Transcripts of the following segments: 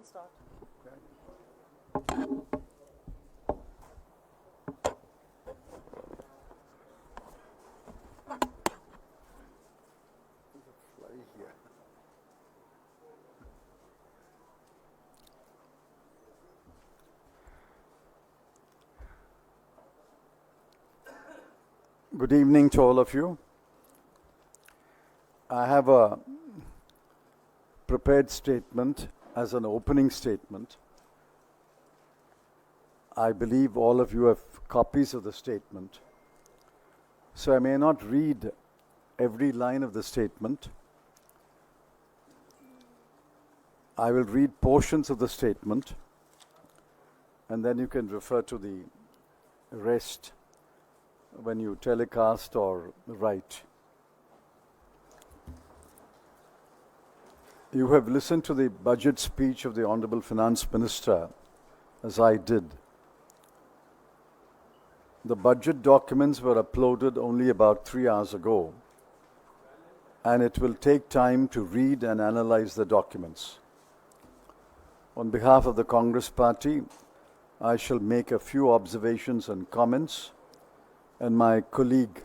start. Good evening to all of you. I have a prepared statement as an opening statement. I believe all of you have copies of the statement. So I may not read every line of the statement. I will read portions of the statement, and then you can refer to the rest when you telecast or write. You have listened to the budget speech of the Honorable Finance Minister, as I did. The budget documents were uploaded only about 3 hours ago, and it will take time to read and analyze the documents. On behalf of the Congress Party, I shall make a few observations and comments, and my colleague,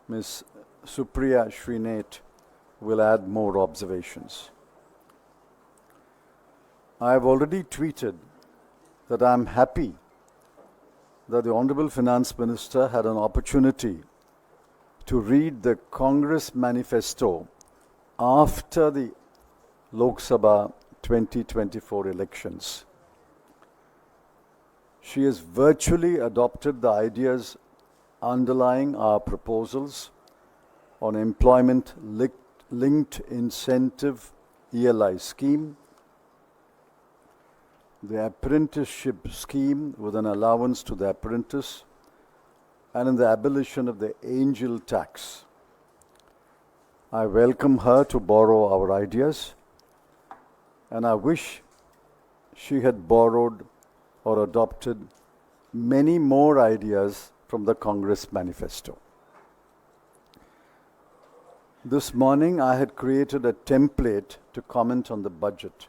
Ms. Supriya Srinath, will add more observations. I have already tweeted that I am happy that the Honorable Finance Minister had an opportunity to read the Congress manifesto after the Lok Sabha 2024 elections. She has virtually adopted the ideas underlying our proposals on employment-linked incentive ELI scheme, the apprenticeship scheme with an allowance to the apprentice, and in the abolition of the angel tax. I welcome her to borrow our ideas, and I wish she had borrowed or adopted many more ideas from the Congress manifesto. This morning, I had created a template to comment on the budget.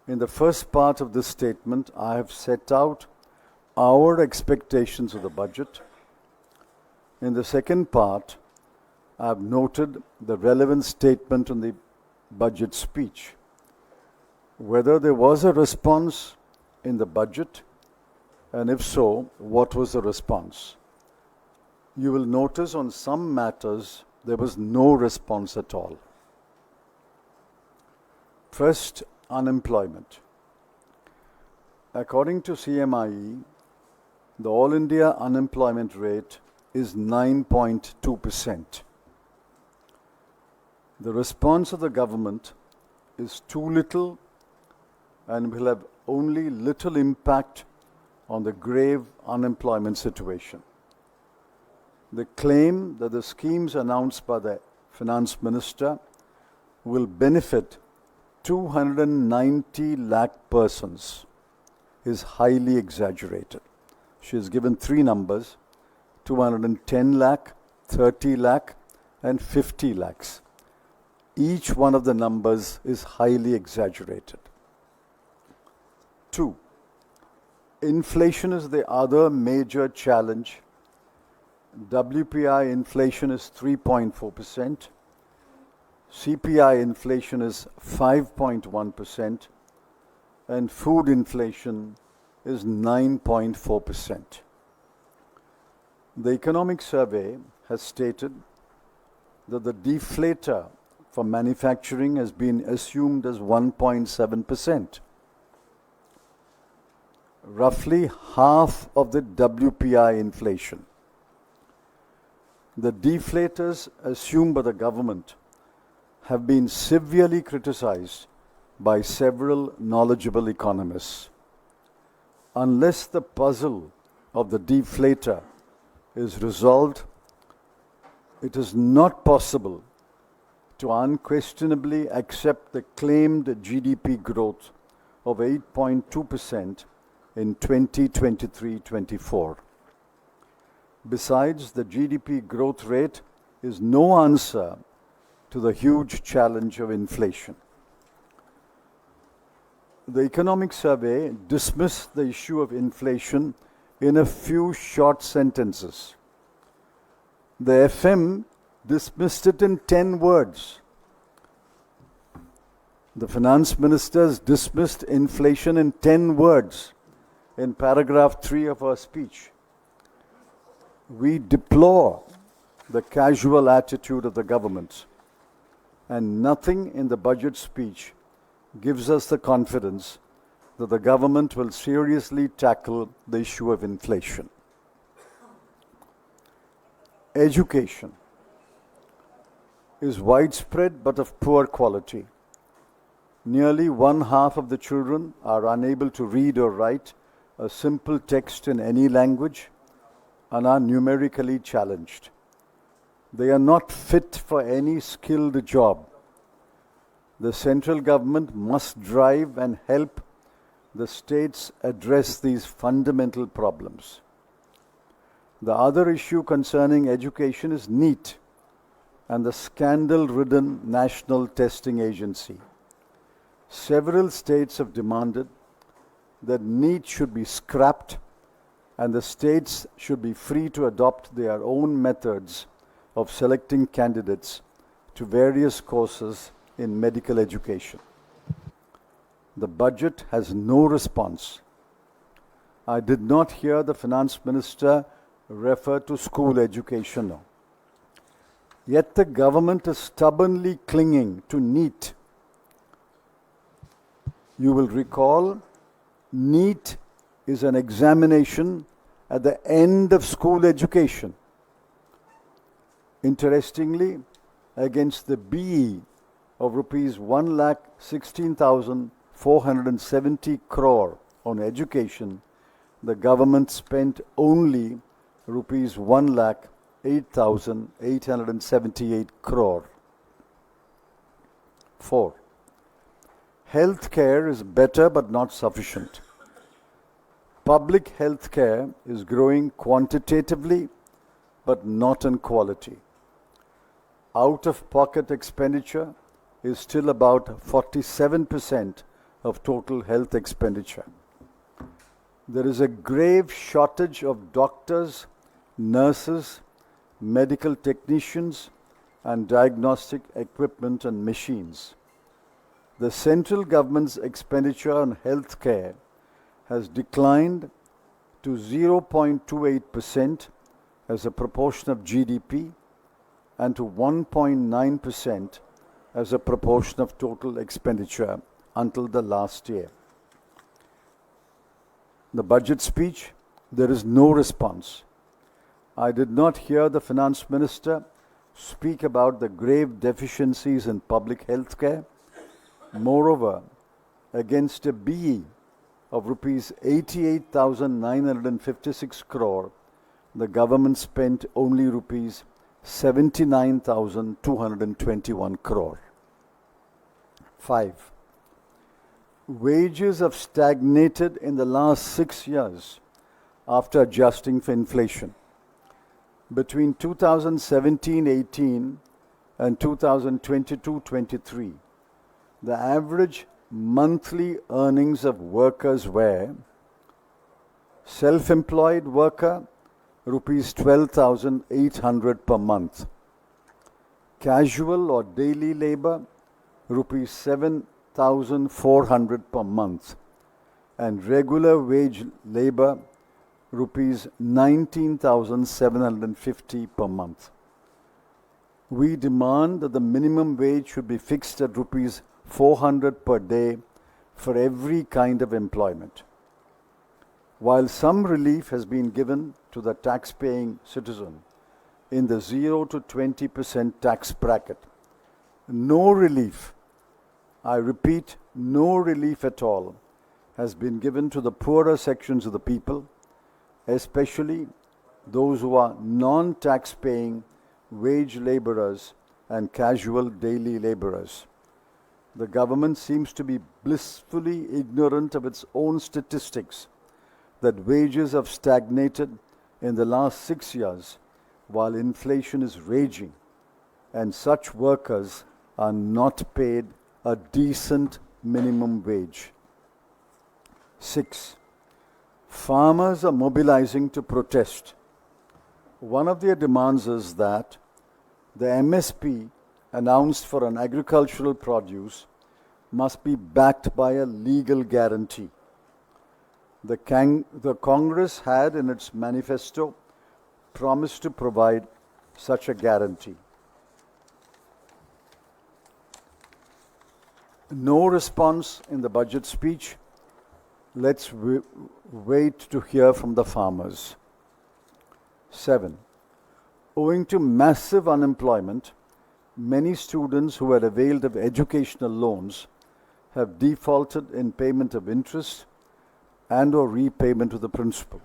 In the first part of this statement, I have set out our expectations of the budget. In the second part, I have noted the relevant statement on the budget speech. Whether there was a response in the budget, and if so, what was the response? You will notice on some matters there was no response at all. First, unemployment. According to CMIE, the All India unemployment rate is 9.2%. The response of the government is too little and will have only little impact on the grave unemployment situation. They claim that the schemes announced by the Finance Minister will benefit 290 lakh persons is highly exaggerated. She has given three numbers: 210 lakh, 30 lakh, and 50 lakhs. Each one of the numbers is highly exaggerated. 2. Inflation is the other major challenge. WPI inflation is 3.4%. CPI inflation is 5.1%. And food inflation is 9.4%. The economic survey has stated that the deflator for manufacturing has been assumed as 1.7%. Roughly half of the WPI inflation. The deflators assumed by the government have been severely criticized by several knowledgeable economists. Unless the puzzle of the deflator is resolved, it is not possible to unquestionably accept the claimed GDP growth of 8.2% in 2023-24. Besides, the GDP growth rate is no answer to the huge challenge of inflation. The Economic Survey dismissed the issue of inflation in a few short sentences. The FM dismissed it in 10 words. The finance ministers dismissed inflation in 10 words in paragraph 3 of our speech. We deplore the casual attitude of the government, and nothing in the budget speech gives us the confidence that the government will seriously tackle the issue of inflation. Education is widespread but of poor quality. Nearly one half of the children are unable to read or write a simple text in any language and are numerically challenged. They are not fit for any skilled job. The central government must drive and help the states address these fundamental problems. The other issue concerning education is NEET and the scandal-ridden National Testing Agency. Several states have demanded that NEET should be scrapped and the states should be free to adopt their own methods of selecting candidates to various courses in medical education. The budget has no response. I did not hear the finance minister refer to school education. Yet the government is stubbornly clinging to NEET. You will recall, NEET is an examination at the end of school education. Interestingly, against the BE of rupees 1,16,470 crore on education, the government spent only rupees 1,08,878 crore. 4. Health care is better but not sufficient. Public health care is growing quantitatively but not in quality. Out-of-pocket expenditure is still about 47% of total health expenditure. There is a grave shortage of doctors, nurses, medical technicians, and diagnostic equipment and machines. The central government's expenditure on health care has declined to 0.28% as a proportion of GDP and to 1.9% as a proportion of total expenditure until the last year. The budget speech, there is no response. I did not hear the finance minister speak about the grave deficiencies in public health care. Moreover, against a BE of rupees 88,956 crore, the government spent only rupees 79,221 crore. 5. Wages have stagnated in the last 6 years after adjusting for inflation. Between 2017-18 and 2022-23, the average monthly earnings of workers were: self-employed worker, rupees 12,800 per month; casual or daily labor, rupees 7,400 per month; and regular wage labor, rupees 19,750 per month. We demand that the minimum wage should be fixed at rupees 400 per day for every kind of employment. While some relief has been given to the tax-paying citizen in the 0 to 20% tax bracket, no relief, I repeat, no relief at all, has been given to the poorer sections of the people, especially those who are non-tax-paying wage laborers and casual daily laborers. The government seems to be blissfully ignorant of its own statistics that wages have stagnated in the last 6 years while inflation is raging and such workers are not paid a decent minimum wage. 6. Farmers are mobilizing to protest. One of their demands is that the MSP announced for an agricultural produce must be backed by a legal guarantee. The Congress had in its manifesto promised to provide such a guarantee. No response in the budget speech. Let's wait to hear from the farmers. 7. Owing to massive unemployment, many students who had availed of educational loans have defaulted in payment of interest and or repayment of the principal.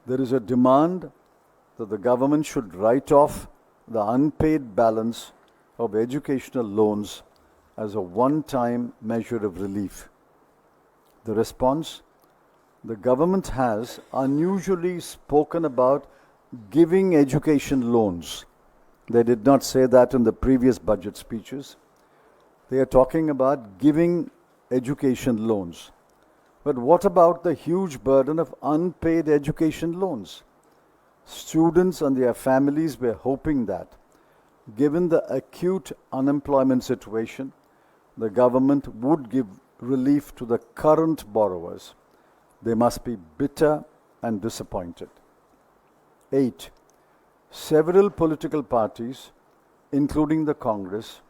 There is a demand that the government should write off the unpaid balance of educational loans as a one-time measure of relief. The response: the government has unusually spoken about giving education loans. They did not say that in the previous budget speeches. They are talking about giving education loans. But what about the huge burden of unpaid education loans? Students and their families were hoping that, given the acute unemployment situation, the government would give relief to the current borrowers. They must be bitter and disappointed. 8. Several political parties, including the Congress,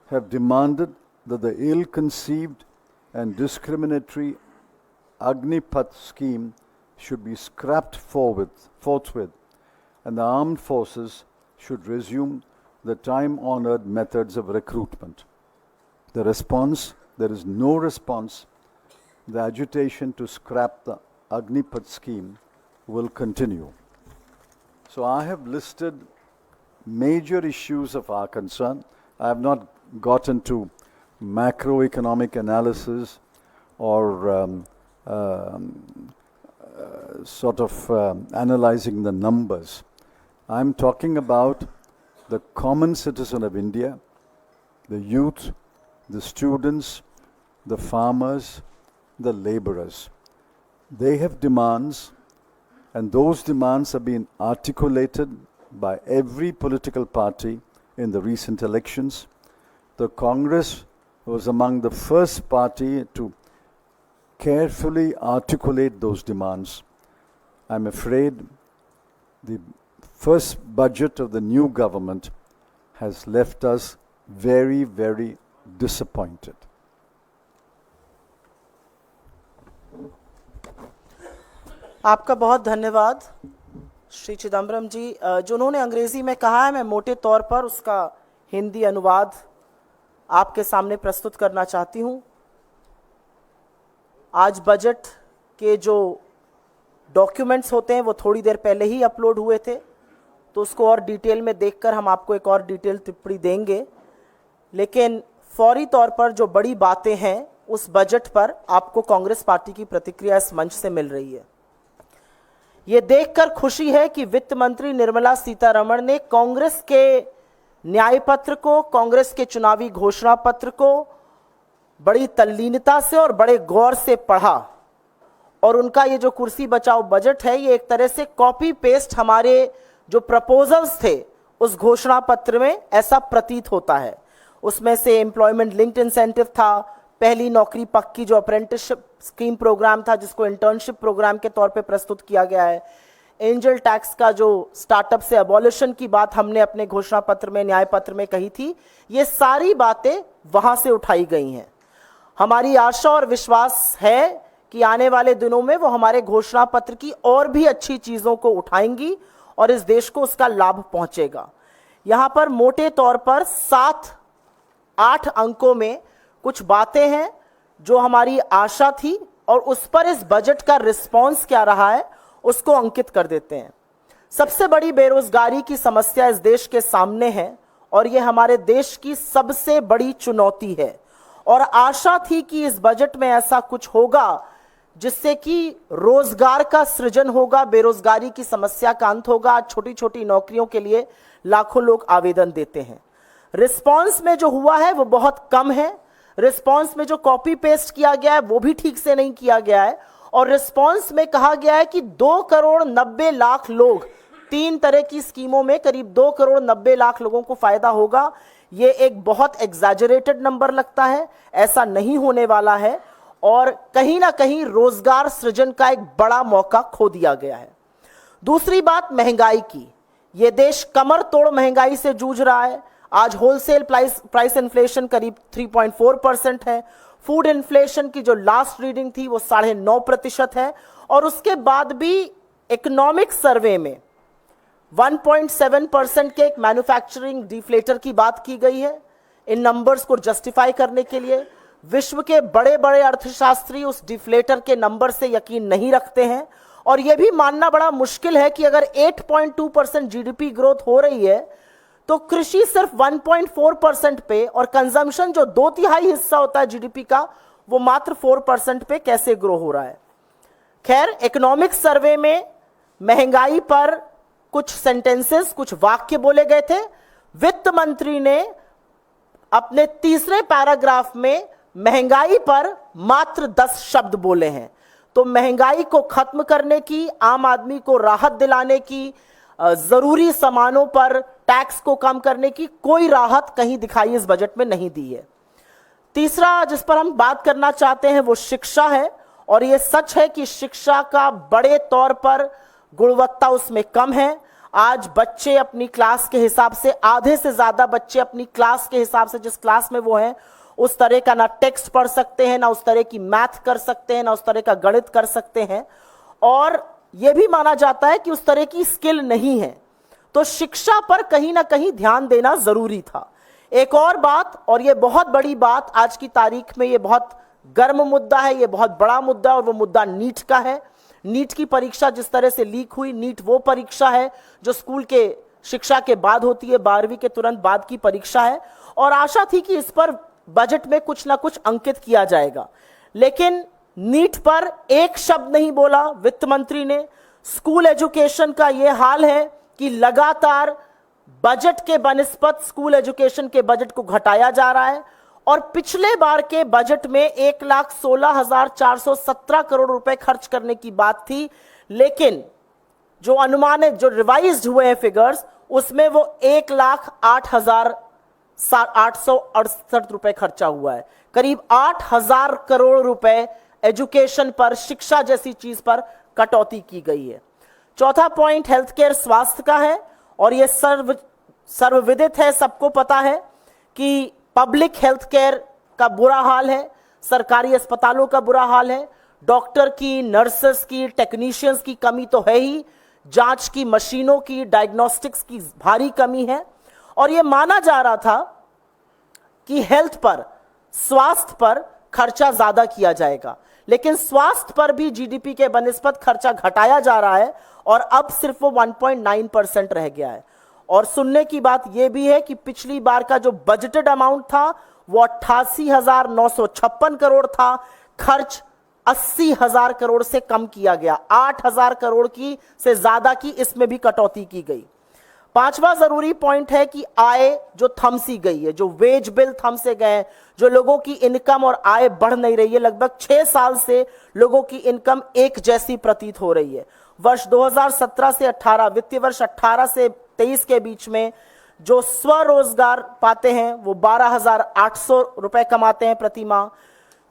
have demanded that the ill-conceived and discriminatory Agnipath scheme should be scrapped forthwith, and the armed forces should resume the time-honored methods of recruitment. The response: there is no response. The agitation to scrap the Agnipath scheme will continue. So I have listed major issues of our concern. I have not gotten to macroeconomic analysis or analyzing the numbers. I'm talking about the common citizen of India, the youth, the students, the farmers, the laborers. They have demands, and those demands have been articulated by every political party in the recent elections. The Congress was among the first party to carefully articulate those demands. I'm afraid the first budget of the new government has left us very, very disappointed. आपका बहुत धन्यवाद श्री चिदम्बरम जी। जो उन्होंने अंग्रेजी में कहा है, मैं मोटे तौर पर उसका हिंदी अनुवाद आपके सामने प्रस्तुत करना चाहती हूं। आज बजट के जो डॉक्यूमेंट्स होते हैं वो थोड़ी देर पहले ही अपलोड हुए थे, तो उसको और डिटेल में देखकर हम आपको एक और डिटेल टिप्पणी देंगे। लेकिन फौरी तौर पर जो बड़ी बातें हैं उस बजट पर आपको कांग्रेस पार्टी की प्रतिक्रिया इस मंच से मिल रही है। ये देखकर खुशी है कि वित्त मंत्री निर्मला सीतारमण ने कांग्रेस के न्याय पत्र को, कांग्रेस के चुनावी घोषणा पत्र को बड़ी तल्लीनता से और बड़े गौर से पढ़ा, और उनका ये जो कुर्सी बचाओ बजट है ये एक तरह से कॉपी पेस्ट हमारे जो प्रपोजल्स थे उस घोषणा पत्र में ऐसा प्रतीत होता है। उसमें से एम्प्लॉयमेंट लिंक्ड इंसेंटिव था, पहली नौकरी पक्की जो अप्रेंटिसशिप स्कीम प्रोग्राम था जिसको इंटर्नशिप प्रोग्राम के तौर पे प्रस्तुत किया गया है, एंजल टैक्स का जो स्टार्टअप से अबॉलिशन की बात हमने अपने घोषणा पत्र में, न्याय पत्र में कही थी, ये सारी बातें वहां से उठाई गई हैं। हमारी आशा और विश्वास है कि आने वाले दिनों में वो हमारे घोषणा पत्र की और भी अच्छी चीजों को उठाएंगी और इस देश को उसका लाभ पहुंचेगा। यहां पर मोटे तौर पर 7-8 अंकों में कुछ बातें हैं जो हमारी आशा थी और उस पर इस बजट का रिस्पॉन्स क्या रहा है उसको अंकित कर देते हैं। सबसे बड़ी बेरोजगारी की समस्या इस देश के सामने है और यह हमारे देश की सबसे बड़ी चुनौती है, और आशा थी कि इस बजट में ऐसा कुछ होगा जिससे कि रोजगार का सृजन होगा, बेरोजगारी की समस्या का अंत होगा। आज छोटी छोटी नौकरियों के लिए लाखों लोग आवेदन देते हैं। रिस्पॉन्स में जो हुआ है वो बहुत कम है। रिस्पांस में जो कॉपी पेस्ट किया गया है वो भी ठीक से नहीं किया गया है, और रिस्पांस में कहा गया है कि 2,90,00,000 लोग, 3 तरह की स्कीमों में करीब 2,90,00,000 लोगों को फायदा होगा। ये एक बहुत एग्जैजरेटेड नंबर लगता है, ऐसा नहीं होने वाला है, और कहीं ना कहीं रोजगार सृजन का एक बड़ा मौका खो दिया गया है। दूसरी बात महंगाई की, ये देश कमर तोड़ महंगाई से जूझ रहा है। आज होलसेल प्राइस इन्फ्लेशन करीब 3.4% है। फूड इन्फ्लेशन की जो लास्ट रीडिंग थी वो 9.5% है, और उसके बाद भी इकोनॉमिक सर्वे में 1.7% के एक मैन्युफैक्चरिंग डिफ्लेटर की बात की गई है। इन नंबर्स को जस्टिफाई करने के लिए विश्व के बड़े बड़े अर्थशास्त्री उस डिफ्लेटर के नंबर से यकीन नहीं रखते हैं, और यह भी मानना बड़ा मुश्किल है कि अगर 8.2% जीडीपी ग्रोथ हो रही है तो कृषि सिर्फ 1.4% पे, और कंजम्पशन जो 2/3 हिस्सा होता है जीडीपी का वो मात्र 4% पे कैसे ग्रो हो रहा है। खैर, इकोनॉमिक सर्वे में महंगाई पर कुछ सेंटेंसेस, कुछ वाक्य बोले गए थे। वित्त मंत्री ने अपने तीसरे पैराग्राफ में महंगाई पर मात्र 10 शब्द बोले हैं। तो महंगाई को खत्म करने की, आम आदमी को राहत दिलाने की, जरूरी सामानों पर टैक्स को कम करने की कोई राहत कहीं दिखाई इस बजट में नहीं दी है। तीसरा जिस पर हम बात करना चाहते हैं वो शिक्षा है, और यह सच है कि शिक्षा का बड़े तौर पर गुणवत्ता उसमें कम है। आज बच्चे अपनी क्लास के हिसाब से, आधे से ज्यादा बच्चे अपनी क्लास के हिसाब से, जिस क्लास में वो हैं उस तरह का ना टेक्स्ट पढ़ सकते हैं, ना उस तरह की मैथ कर सकते हैं, ना उस तरह का गणित कर सकते हैं, और यह भी माना जाता है कि उस तरह की स्किल नहीं है। तो शिक्षा पर कहीं ना कहीं ध्यान देना जरूरी था। एक और बात, और यह बहुत बड़ी बात, आज की तारीख में यह बहुत गर्म मुद्दा है, यह बहुत बड़ा मुद्दा है, और वो मुद्दा नीट का है। नीट की परीक्षा जिस तरह से लीक हुई, नीट वो परीक्षा है जो स्कूल के शिक्षा के बाद होती है, 12वीं के तुरंत बाद की परीक्षा है, और आशा थी कि इस पर बजट में कुछ ना कुछ अंकित किया जाएगा, लेकिन नीट पर एक शब्द नहीं बोला वित्त मंत्री ने। स्कूल एजुकेशन का यह हाल है कि लगातार बजट के बनिस्बत स्कूल एजुकेशन के बजट को घटाया जा रहा है, और पिछले बार के बजट में 1,16,417 करोड़ रुपए खर्च करने की बात थी, लेकिन जो अनुमानित, जो रिवाइज्ड हुए हैं फिगर्स, उसमें वो 1,08,868 रुपए खर्चा हुआ है। करीब 8,000 करोड़ रुपए एजुकेशन पर, शिक्षा जैसी चीज पर कटौती की गई है। चौथा पॉइंट हेल्थ केयर, स्वास्थ्य का है, और यह सर्वविदित है, सबको पता है कि पब्लिक हेल्थ केयर का बुरा हाल है, सरकारी अस्पतालों का बुरा हाल है। डॉक्टर की, नर्सेस की, टेक्नीशियंस की कमी तो है ही, जांच की मशीनों की, डायग्नोस्टिक्स की भारी कमी है, और यह माना जा रहा था कि हेल्थ पर, स्वास्थ्य पर खर्चा ज्यादा किया जाएगा, लेकिन स्वास्थ्य पर भी जीडीपी के बनिस्बत खर्चा घटाया जा रहा है, और अब सिर्फ वो 1.9% रह गया है। और सुनने की बात यह भी है कि पिछली बार का जो बजटेड अमाउंट था वो 88,956 करोड़ था, खर्च 80,000 करोड़ से कम किया गया, 8,000 करोड़ की से ज्यादा की इसमें भी कटौती की गई। पांचवा जरूरी पॉइंट है कि आय जो थमसी गई है, जो वेज बिल थमसे गए, जो लोगों की इनकम और आय बढ़ नहीं रही है। लगभग 6 साल से लोगों की इनकम एक जैसी प्रतीत हो रही है। वर्ष 2017 से 18, वित्तीय वर्ष 18 से 23 के बीच में जो स्वरोजगार पाते हैं वो 12,800 रुपए कमाते हैं प्रति माह।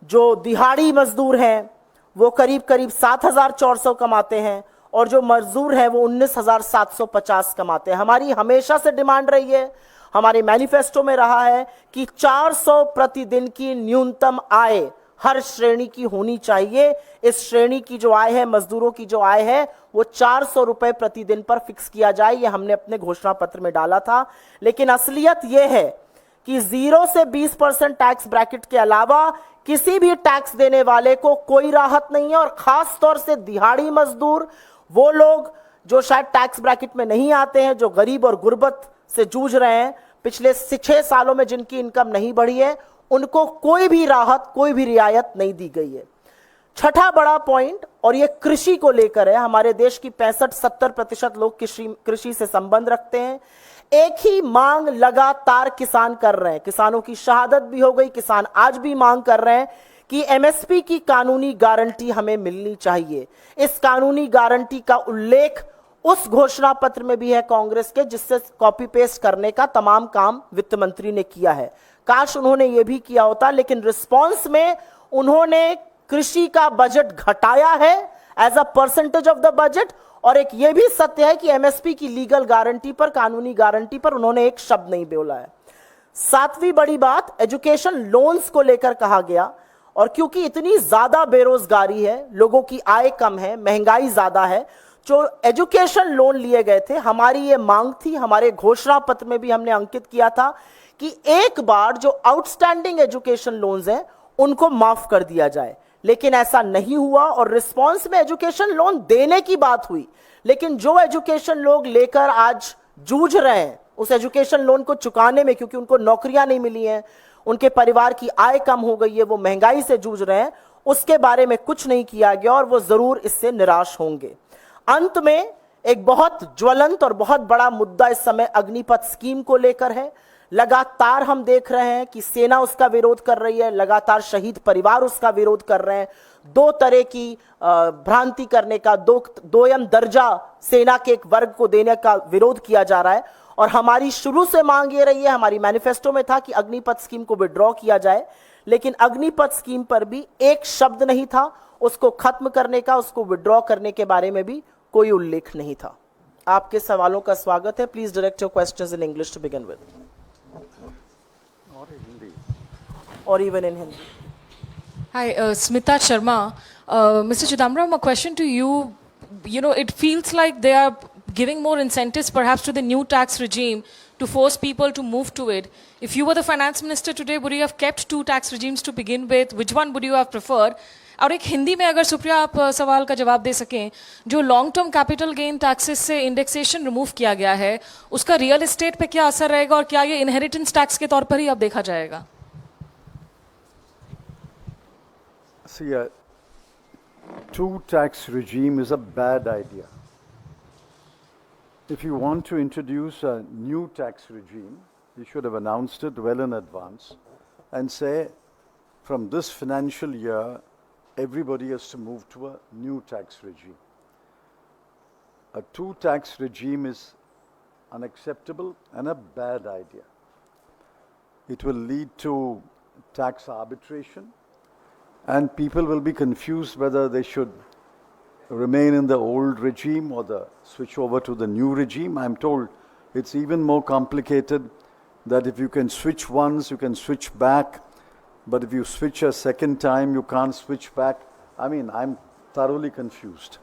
जो दिहाड़ी मजदूर हैं वो करीब करीब 7,400 कमाते हैं, और जो मजदूर हैं वो 19,750 कमाते हैं। हमारी हमेशा से डिमांड रही है, हमारे मैनिफेस्टो में रहा है कि 400 प्रतिदिन की न्यूनतम आय हर श्रेणी की होनी चाहिए। इस श्रेणी की जो आय है, मजदूरों की जो आय है, वो 400 रुपए प्रतिदिन पर फिक्स किया जाए, ये हमने अपने घोषणा पत्र में डाला था। लेकिन असलियत यह है कि 0 से 20% टैक्स ब्रैकेट के अलावा किसी भी टैक्स देने वाले को कोई राहत नहीं है, और खास तौर से दिहाड़ी मजदूर, वो लोग जो शायद टैक्स ब्रैकेट में नहीं आते हैं, जो गरीब और गुर्बत से जूझ रहे हैं, पिछले 6 सालों में जिनकी इनकम नहीं बढ़ी है, उनको कोई भी राहत, कोई भी रियायत नहीं दी गई है। छठा बड़ा पॉइंट, और यह कृषि को लेकर है। हमारे देश की 65-70% लोग कृषि से संबंध रखते हैं। एक ही मांग लगातार किसान कर रहे हैं। किसानों की शहादत भी हो गई, किसान आज भी मांग कर रहे हैं कि एमएसपी की कानूनी गारंटी हमें मिलनी चाहिए। इस कानूनी गारंटी का उल्लेख उस घोषणा पत्र में भी है कांग्रेस के, जिससे कॉपी पेस्ट करने का तमाम काम वित्त मंत्री ने किया है। काश उन्होंने यह भी किया होता, लेकिन रिस्पांस में उन्होंने कृषि का बजट घटाया है as a percentage of the budget. और एक यह भी सत्य है कि एमएसपी की लीगल गारंटी पर, कानूनी गारंटी पर उन्होंने एक शब्द नहीं बोला है। सातवीं बड़ी बात, एजुकेशन लोन्स को लेकर कहा गया, और क्योंकि इतनी ज्यादा बेरोजगारी है, लोगों की आय कम है, महंगाई ज्यादा है, जो एजुकेशन लोन लिए गए थे, हमारी ये मांग थी, हमारे घोषणा पत्र में भी हमने अंकित किया था कि एक बार जो आउटस्टैंडिंग एजुकेशन लोन्स हैं उनको माफ कर दिया जाए। लेकिन ऐसा नहीं हुआ, और रिस्पांस में एजुकेशन लोन देने की बात हुई, लेकिन जो एजुकेशन लोग लेकर आज जूझ रहे हैं उस एजुकेशन लोन को चुकाने में, क्योंकि उनको नौकरियां नहीं मिली हैं, उनके परिवार की आय कम हो गई है, वो महंगाई से जूझ रहे हैं, उसके बारे में कुछ नहीं किया गया, और वो जरूर इससे निराश होंगे। अंत में एक बहुत ज्वलंत और बहुत बड़ा मुद्दा इस समय अग्निपथ स्कीम को लेकर है। लगातार हम देख रहे हैं कि सेना उसका विरोध कर रही है, लगातार शहीद परिवार उसका विरोध कर रहे हैं। दो तरह की भ्रांति करने का, दोयम दर्जा सेना के एक वर्ग को देने का विरोध किया जा रहा है। और हमारी शुरू से मांग ये रही है, हमारी मैनिफेस्टो में था कि अग्निपथ स्कीम को विड्रॉ किया जाए, लेकिन अग्निपथ स्कीम पर भी एक शब्द नहीं था उसको खत्म करने का, उसको विड्रॉ करने के बारे में भी कोई उल्लेख नहीं था। आपके सवालों का स्वागत है। Please direct your questions in English to begin with, or even in Hindi. Hi, Smita Sharma. Mr. Chidambaram, a question to you. You know, it feels like they are giving more incentives perhaps to the new tax regime to force people to move to it. If you were the finance minister today, would you have kept two tax regimes to begin with? Which one would you have preferred? और एक हिंदी में अगर सुप्रिया आप सवाल का जवाब दे सकें, जो long term capital gain taxes से इंडेक्सेशन रिमूव किया गया है, उसका रियल एस्टेट पे क्या असर रहेगा, और क्या ये इनहेरिटेंस टैक्स के तौर पर ही अब देखा जाएगा? See, a two tax regime is a bad idea. If you want to introduce a new tax regime, you should have announced it well in advance and say, from this financial year, everybody has to move to a new tax regime. A two tax regime is unacceptable and a bad idea. It will lead to tax arbitration, and people will be confused whether they should remain in the old regime or switch over to the new regime. I'm told it's even more complicated, that if you can switch once, you can switch back, but if you switch a second time, you can't switch back. I mean, I'm thoroughly confused.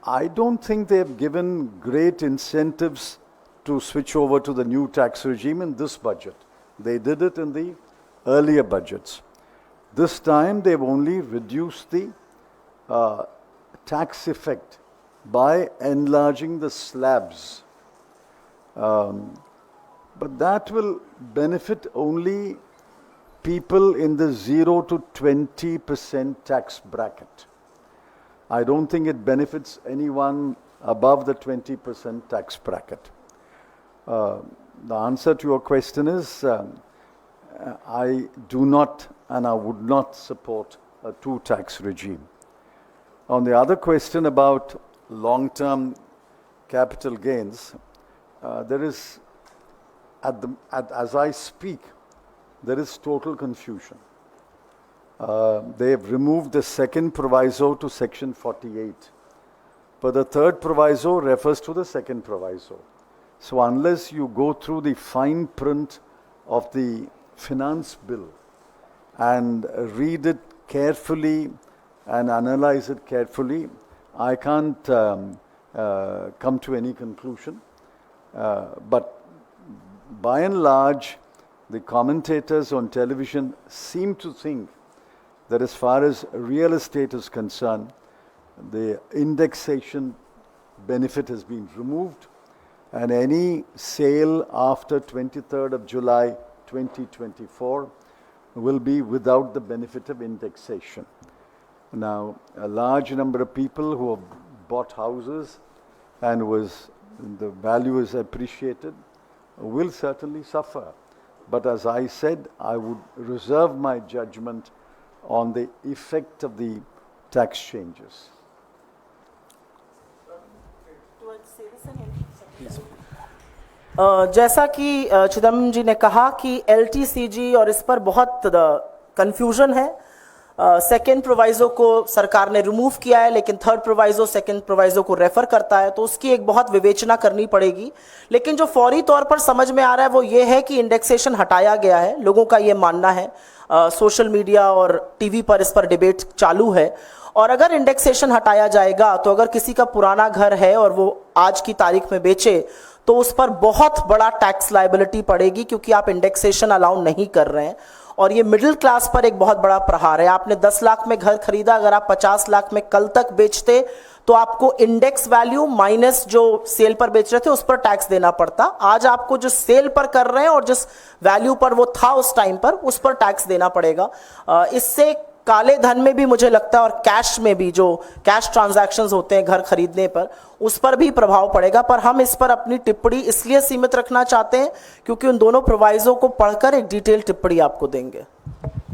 I don't think they've given great incentives to switch over to the new tax regime in this budget. They did it in the earlier budgets. This time they've only reduced the tax effect by enlarging the slabs. But that will benefit only people in the 0 to 20% tax bracket. I don't think it benefits anyone above the 20% tax bracket. The answer to your question is, I do not and I would not support a two tax regime. On the other question about long-term capital gains, there is, as I speak, there is total confusion. They have removed the second proviso to section 48, but the third proviso refers to the second proviso. So unless you go through the fine print of the finance bill and read it carefully and analyze it carefully, I can't come to any conclusion. But by and large, the commentators on television seem to think that as far as real estate is concerned, the indexation benefit has been removed, and any sale after 23rd of July 2024 will be without the benefit of indexation. Now, a large number of people who have bought houses and was the value is appreciated, will certainly suffer. But as I said, I would reserve my judgment on the effect of the tax changes. जैसा कि चिदम्बरम जी ने कहा कि LTCG और इस पर बहुत confusion है। सेकेंड प्रोवाइजो को सरकार ने रिमूव किया है, लेकिन थर्ड प्रोवाइजो सेकेंड प्रोवाइजो को रेफर करता है, तो उसकी एक बहुत विवेचना करनी पड़ेगी। लेकिन जो फौरी तौर पर समझ में आ रहा है वो ये है कि इंडेक्सेशन हटाया गया है, लोगों का ये मानना है। सोशल मीडिया और टीवी पर इस पर डिबेट चालू है। और अगर इंडेक्सेशन हटाया जाएगा तो अगर किसी का पुराना घर है और वो आज की तारीख में बेचे तो उस पर बहुत बड़ा टैक्स लायबिलिटी पड़ेगी, क्योंकि आप इंडेक्सेशन अलाउ नहीं कर रहे हैं। और ये मिडिल क्लास पर एक बहुत बड़ा प्रहार है। आपने 10 लाख में घर खरीदा, अगर आप 50 लाख में कल तक बेचते तो आपको इंडेक्स वैल्यू माइनस जो सेल पर बेच रहे थे उस पर टैक्स देना पड़ता। आज आपको जो सेल पर कर रहे हैं और जिस वैल्यू पर वो था उस टाइम पर, उस पर टैक्स देना पड़ेगा। इससे काले धन में भी मुझे लगता है और कैश में भी, जो कैश ट्रांजैक्शंस होते हैं घर खरीदने पर, उस पर भी प्रभाव पड़ेगा। पर हम इस पर अपनी टिप्पणी इसलिए सीमित रखना चाहते हैं क्योंकि उन दोनों प्रोवाइजो को पढ़कर एक डिटेल टिप्पणी आपको देंगे।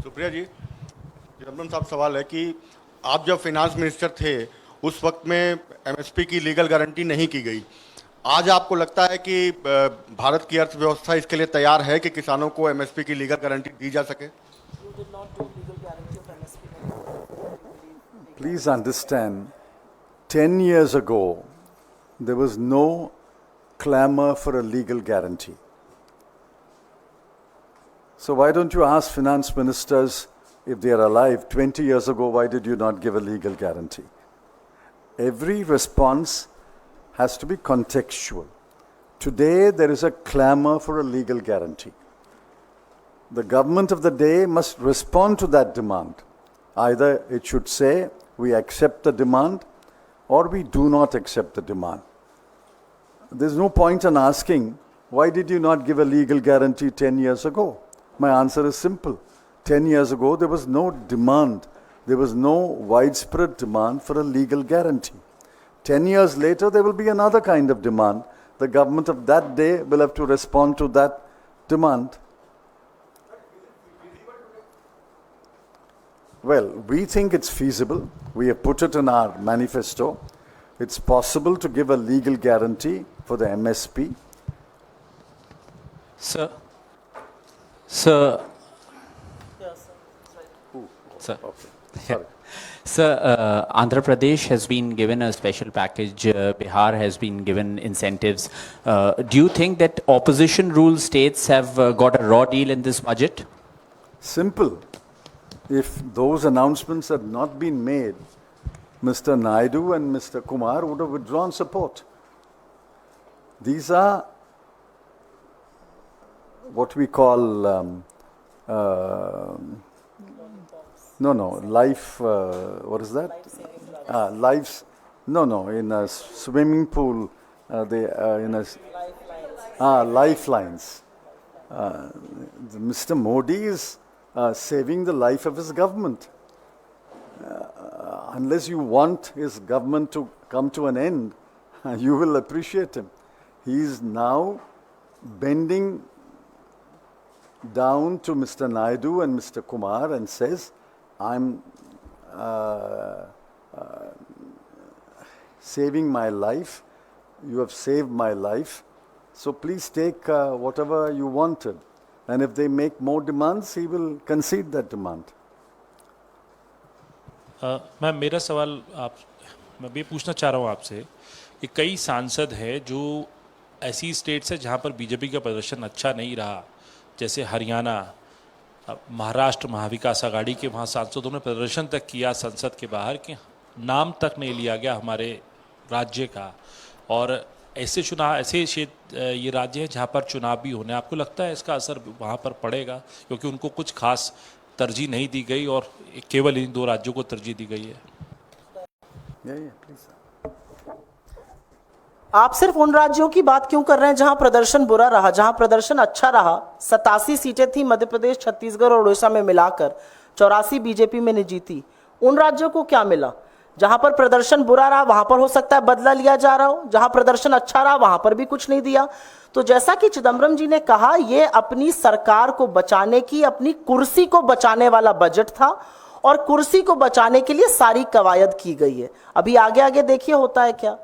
सुप्रिया जी, चिदम्बरम साहब, सवाल है कि आप जब फाइनेंस मिनिस्टर थे उस वक्त में MSP की लीगल गारंटी नहीं की गई। आज आपको लगता है कि भारत की अर्थव्यवस्था इसके लिए तैयार है कि किसानों को MSP की लीगल गारंटी दी जा सके? Please understand, 10 years ago, there was no clamor for a legal guarantee. So why don't you ask finance ministers, if they are alive, 20 years ago, why did you not give a legal guarantee? Every response has to be contextual. Today, there is a clamor for a legal guarantee. The government of the day must respond to that demand. Either it should say, we accept the demand, or we do not accept the demand. There's no point in asking, why did you not give a legal guarantee 10 years ago? My answer is simple. 10 years ago, there was no demand. There was no widespread demand for a legal guarantee. 10 years later, there will be another kind of demand. The government of that day will have to respond to that demand. Well, we think it's feasible. We have put it in our manifesto. It's possible to give a legal guarantee for the MSP. Sir. Sorry. Sir, Andhra Pradesh has been given a special package. Bihar has been given incentives. Do you think that opposition rule states have got a raw deal in this budget? Simple. If those announcements had not been made, Mr. Naidu and Mr. Kumar would have withdrawn support. These are what we call life, what is that? Lives, in a swimming pool, lifelines. Mr. Modi is saving the life of his government. Unless you want his government to come to an end, you will appreciate him. He is now bending down to Mr. Naidu and Mr. Kumar and says, I'm saving my life, you have saved my life, so please take whatever you wanted. And if they make more demands, he will concede that demand. Ma'am, मेरा सवाल मैं भी पूछना चाह रहा हूँ आपसे कि कई सांसद हैं जो ऐसी स्टेट्स है जहाँ पर बीजेपी का प्रदर्शन अच्छा नहीं रहा, जैसे हरियाणा, महाराष्ट्र, महाविकास आघाड़ी के वहाँ सांसदों ने प्रदर्शन तक किया संसद के बाहर कि नाम तक नहीं लिया गया हमारे राज्य का। और ऐसे चुनाव, ऐसे ये राज्य हैं जहाँ पर चुनाव भी होने, आपको लगता है इसका असर वहाँ पर पड़ेगा? क्योंकि उनको कुछ खास तरजीह नहीं दी गई और केवल इन दो राज्यों को तरजीह दी गई है। आप सिर्फ उन राज्यों की बात क्यों कर रहे हैं जहां प्रदर्शन बुरा रहा? जहां प्रदर्शन अच्छा रहा, 87 सीटें थी मध्य प्रदेश, छत्तीसगढ़ और उड़ीसा में मिलाकर, 84 बीजेपी में ने जीती। उन राज्यों को क्या मिला? जहां पर प्रदर्शन बुरा रहा वहां पर हो सकता है बदला लिया जा रहा हो, जहां प्रदर्शन अच्छा रहा वहां पर भी कुछ नहीं दिया। तो जैसा कि चिदम्बरम जी ने कहा, ये अपनी सरकार को बचाने की, अपनी कुर्सी को बचाने वाला बजट था और कुर्सी को बचाने के लिए सारी कवायद की गई है। अभी आगे आगे देखिए होता है क्या।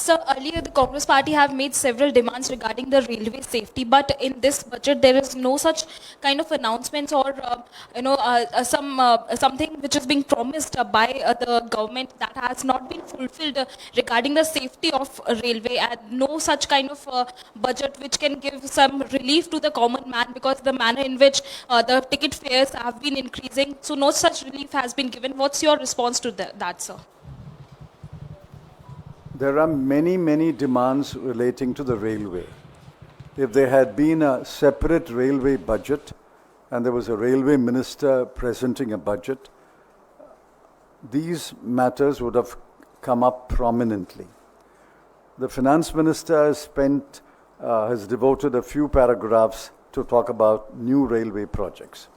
Sir, earlier the Congress party have made several demands regarding the railway safety, but in this budget there is no such kind of announcements or something which is being promised by the government that has not been fulfilled regarding the safety of railway, and no such kind of budget which can give some relief to the common man, because the manner in which the ticket fares have been increasing, so no such relief has been given. What's your response to that, sir? There are many demands relating to the railway. If there had been a separate railway budget and there was a railway minister presenting a budget, these matters would have come up prominently. The finance minister has devoted a few paragraphs to talk about new railway projects.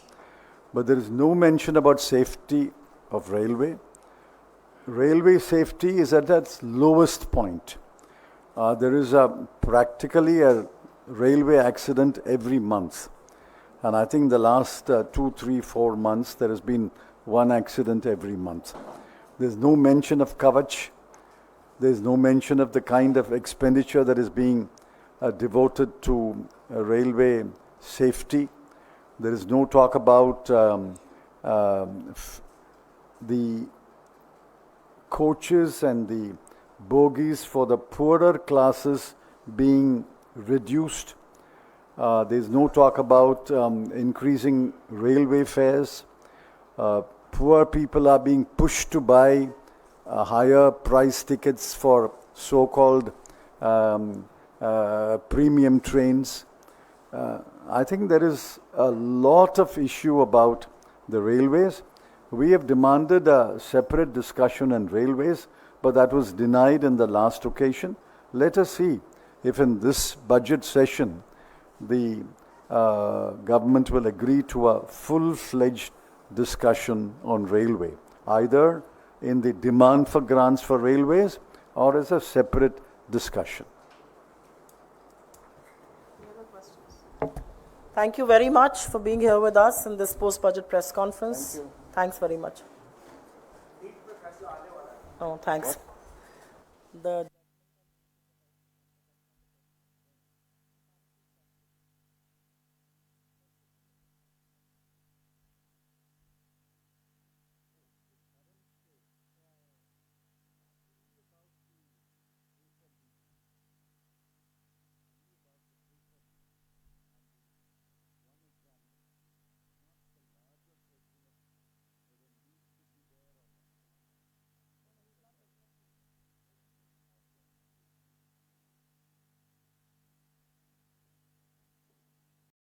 But there is no mention about safety of railway. Railway safety is at its lowest point. There is practically a railway accident every month. And I think the last 2, 3, 4 months, there has been one accident every month. There's no mention of Kavach. There's no mention of the kind of expenditure that is being devoted to railway safety. There is no talk about the coaches and the bogies for the poorer classes being reduced. There's no talk about increasing railway fares. Poor people are being pushed to buy higher price tickets for so-called premium trains. I think there is a lot of issue about the railways. We have demanded a separate discussion on railways, but that was denied in the last occasion. Let us see if in this budget session the government will agree to a full-fledged discussion on railway, either in the demand for grants for railways or as a separate discussion. Thank you very much for being here with us in this post-budget press conference. Thanks very much. Oh, thanks.